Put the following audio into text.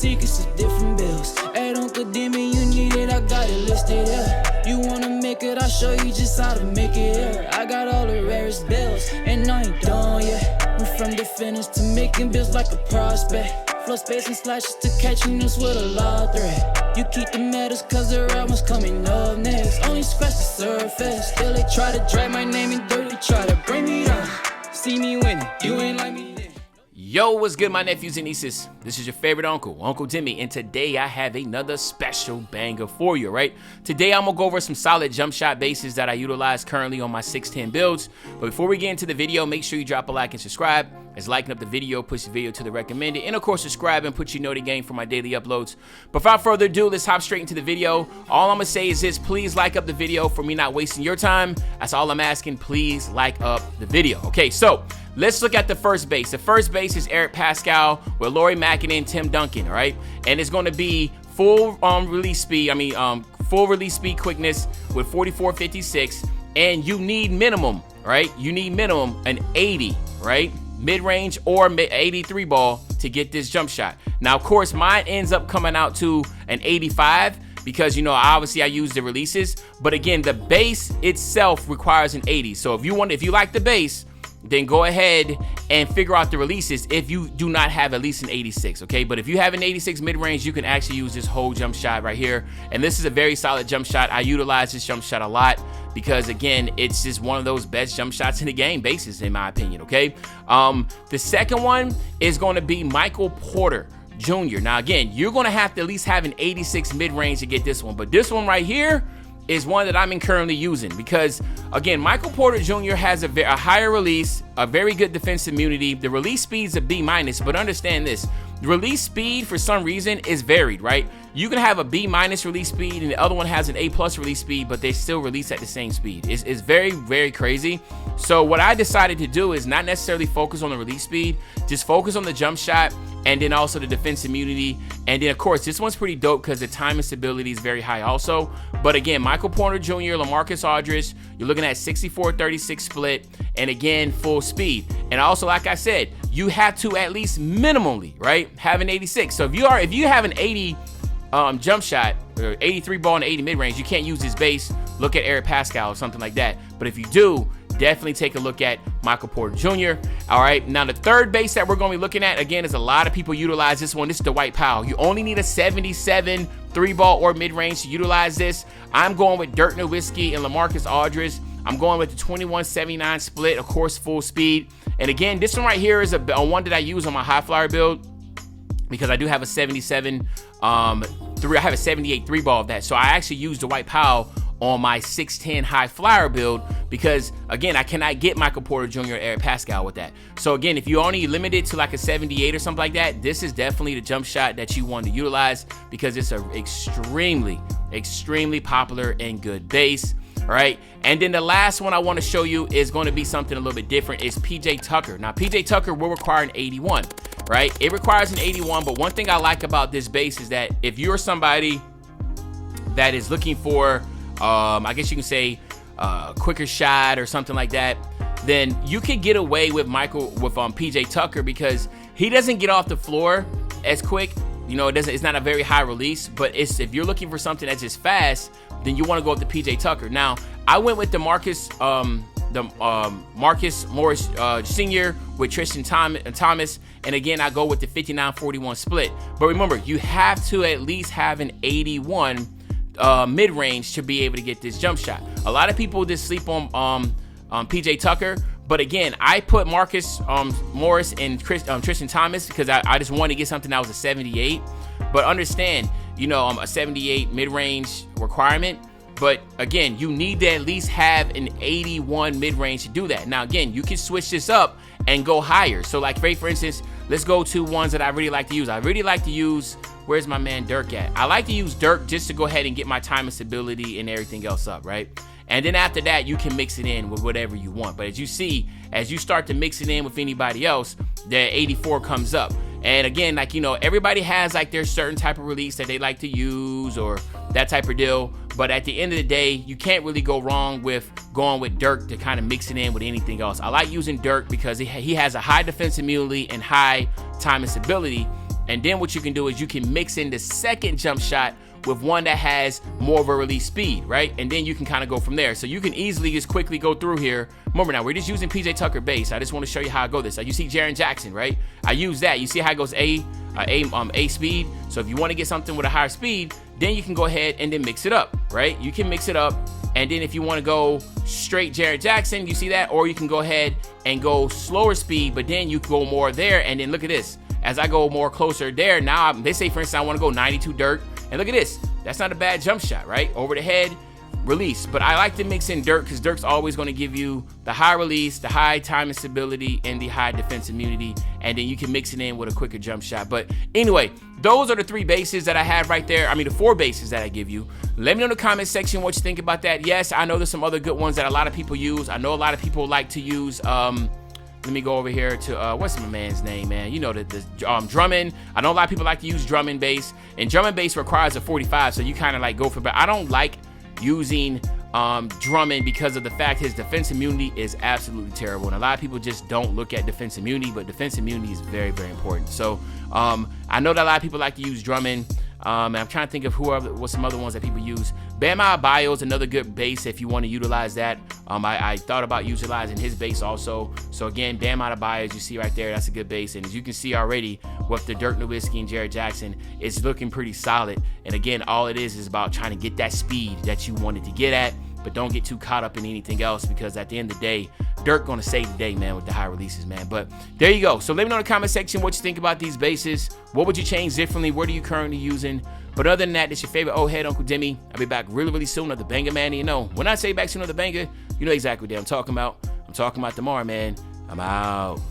secrets of different bills. Hey, don't condemn me, you need it, I got it listed, yeah. You wanna make it, I'll show you just how to make it, yeah. I got all the rarest bills, and I ain't done yet. Went from the finish to making bills like a prospect. Flow space and slashes to catching us with a law threat. You keep the medals cause the right one's coming up next. Only scratch the surface. Still they try to drag my name in dirt. They try to bring me down. See me winning, you ain't like me then. Yo, what's good, my nephews and nieces? This is your favorite uncle, Uncle Timmy, and today I have another special banger for you, right? Today I'm gonna go over some solid jump shot bases that I utilize currently on my 610 builds. But before we get into the video, make sure you drop a like and subscribe, as liking up the video push the video to the recommended, and of course subscribe and put your note game for my daily uploads. But without further ado, let's hop straight into the video. All I'm gonna say is this: please like up the video for me not wasting your time. That's all I'm asking. Please like up the video. Okay, so let's look at the first base. The first base is Eric Paschall with Laurie Mackinen and Tim Duncan, all right? And it's going to be full release speed, full release speed quickness with 44.56, and you need minimum, right? You need minimum an 80, right? Mid-range or 83 ball to get this jump shot. Now, of course, mine ends up coming out to an 85 because, you know, obviously I use the releases, but again, the base itself requires an 80. So if you like the base, then go ahead and figure out the releases if you do not have at least an 86, okay? But if you have an 86 mid-range, you can actually use this whole jump shot right here. And this is a very solid jump shot. I utilize this jump shot a lot because, again, it's just one of those best jump shots in the game, bases, in my opinion, okay? The second one is going to be Michael Porter Jr. Now, again, you're going to have to at least have an 86 mid-range to get this one. But this one right here is one that I'm currently using because, again, Michael Porter Jr. has a higher release, a very good defense immunity. The release speed's a B-, but understand this. The release speed, for some reason, is varied, right? You can have a B- release speed and the other one has an A+ release speed, but they still release at the same speed. It's very, very crazy. So what I decided to do is not necessarily focus on the release speed, just focus on the jump shot and then also the defense immunity. And then, of course, this one's pretty dope because the time and stability is very high also. But again, Michael Porter Jr., LaMarcus Aldridge, you're looking at 64-36 split, and again, full speed. And also, like I said, you have to at least minimally, right, have an 86. So if you have an 80 jump shot, or 83 ball and 80 mid-range, you can't use this base. Look at Eric Paschall or something like that. But if you do, definitely take a look at Michael Porter Jr. All right, now the third base that we're going to be looking at, again, is a lot of people utilize this one. This is Dwight Powell. You only need a 77 3-ball or mid-range to utilize this. I'm going with Dirk Nowitzki and LaMarcus Aldridge. I'm going with the 21-79 split, of course, full speed. And again, this one right here is a one that I use on my high flyer build because I do have a 77 I have a 78 3-ball of that. So I actually use Dwight Powell on my 610 high flyer build because, again, I cannot get Michael Porter Jr. or Eric Paschall with that. So again, if you only limit it to like a 78 or something like that, this is definitely the jump shot that you want to utilize because it's an extremely, extremely popular and good base. All right, and then the last one I want to show you is going to be something a little bit different. Is PJ Tucker. Now, PJ Tucker will require an 81, right? It requires an 81, but one thing I like about this base is that if you're somebody that is looking for, I guess you can say, a quicker shot or something like that, then you could get away with PJ Tucker because he doesn't get off the floor as quick. You know, it's not a very high release, but if you're looking for something that's just fast, then you want to go up to PJ Tucker. Now, I went with Marcus Morris Sr. with Tristan Thomas, and again, I go with the 59-41 split. But remember, you have to at least have an 81 mid-range to be able to get this jump shot. A lot of people just sleep on PJ Tucker, but again, I put Marcus Morris and Tristan Thomas because I just wanted to get something that was a 78. But understand, you know, a 78 mid-range requirement. But again, you need to at least have an 81 mid-range to do that. Now, again, you can switch this up and go higher. So like, for instance, let's go to ones that I really like to use. I really like to use, where's my man Dirk at? I like to use Dirk just to go ahead and get my time and stability and everything else up, right? And then after that, you can mix it in with whatever you want. But as you see, as you start to mix it in with anybody else, the 84 comes up. And again, like, you know, everybody has like their certain type of release that they like to use or that type of deal. But at the end of the day, you can't really go wrong with going with Dirk to kind of mix it in with anything else. I like using Dirk because he has a high defense immunity and high time and stability. And then what you can do is you can mix in the second jump shot with one that has more of a release speed, right? And then you can kind of go from there. So you can easily just quickly go through here. Remember now, we're just using PJ Tucker bass. I just want to show you how I go this. Like you see Jaren Jackson, right? I use that. You see how it goes A speed. So if you want to get something with a higher speed, then you can go ahead and then mix it up, right? You can mix it up. And then if you want to go straight Jaren Jackson, you see that? Or you can go ahead and go slower speed, but then you go more there. And then look at this. As I go more closer there, now they say, for instance, I want to go 92 Dirk. And look at this. That's not a bad jump shot, right? Over the head, release. But I like to mix in Dirk because Dirk's always going to give you the high release, the high time and stability, and the high defense immunity. And then you can mix it in with a quicker jump shot. But anyway, those are the 3 bases that I have right there. I mean, the 4 bases that I give you. Let me know in the comment section what you think about that. Yes, I know there's some other good ones that a lot of people use. I know a lot of people like to use... let me go over here to, what's my man's name, man? You know, the Drummond. I know a lot of people like to use Drummond bass. And Drummond bass requires a 45, so you kind of like go for it. But I don't like using Drummond because of the fact his defense immunity is absolutely terrible. And a lot of people just don't look at defense immunity, but defense immunity is very, very important. So I know that a lot of people like to use Drummond. And I'm trying to think of what some other ones that people use. Bam Adebayo is another good bass if you want to utilize that. I thought about utilizing his bass also. So again, Bam Adebayo, as you see right there, that's a good bass. And as you can see already with the Dirk Nowitzki and Jaren Jackson, it's looking pretty solid. And again, all it is about trying to get that speed that you wanted to get at. But don't get too caught up in anything else, because at the end of the day, Dirk gonna save the day, man, with the high releases, man. But there you go. So let me know in the comment section what you think about these basses. What would you change differently? What are you currently using? But other than that, it's your favorite old head, Uncle Demi. I'll be back really, really soon. Another banger, man. You know, when I say back soon, another banger, you know exactly what I'm talking about. I'm talking about tomorrow, man. I'm out.